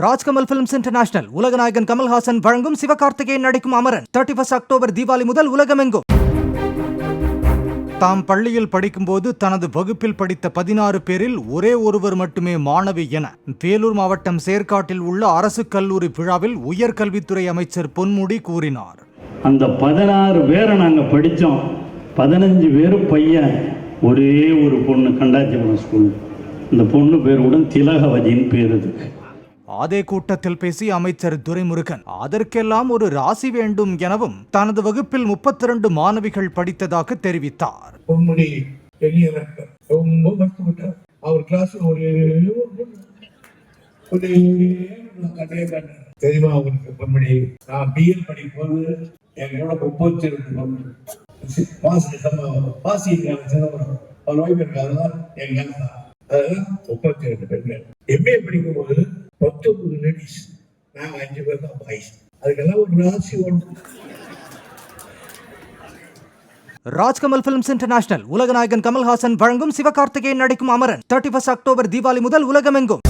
Rajkamal films international உலகநாயகன் கமல்ஹாசன் வழங்கும் சிவகார்த்திகேயன் நடிக்கும் Amaran 31 October Deepavali முதல் உலகமெங்கும். தாம் பள்ளியில் படிக்கும்போது தனது வகுப்பில் படித்த 16 பேரில் ஒரே ஒருவர் மட்டுமே மாணவி என வேலூர் மாவட்டம் சேர்க்காட்டில் உள்ள அரசு கல்லூரி விழாவில் உயர்கல்வித்துறை அமைச்சர் பொன்முடி கூறினார். அந்த 16 பேரை நாங்கள் படித்தோம். 15 பேரும் பையன், ஒரே ஒரு பொண்ணு கண்டாச்சிபுரம் ஸ்கூல். இந்த பொண்ணு பேர் கூட திலகவதின்னு பேர். அதுக்கு அதே கூட்டத்தில் பேசிய அமைச்சர் துரைமுருகன் அதற்கெல்லாம் ஒரு ராசி வேண்டும் எனவும் தனது வகுப்பில் 32 மாணவிகள் படித்ததாக தெரிவித்தார். பொன்முடி ரொம்ப கஷ்டப்பட்டார். அவர் கிளாஸ் தெரியுமா அவருக்கு? பொன்முடி நான் பிஎல் படிக்கும் போது என் கூட 32 பாசி அவர் வாய்ப்பு இருக்காது. என் கிளாஸ் தான் 32 பெண்கள். எம்ஏ படிக்கும் போது 19 லேடிஸ், நாங்க 5 பேர் தான் பாய்ஸ். அதுக்கெல்லாம் ஒரு ராசி ஒன்று. ராஜ்கமல் பிலிம்ஸ் இன்டர்நேஷனல் உலகநாயகன் கமல்ஹாசன் வழங்கும் சிவகார்த்திகேயன் நடிக்கும் அமரன் 31 அக்டோபர் தீபாவளி முதல் உலகமெங்கும்.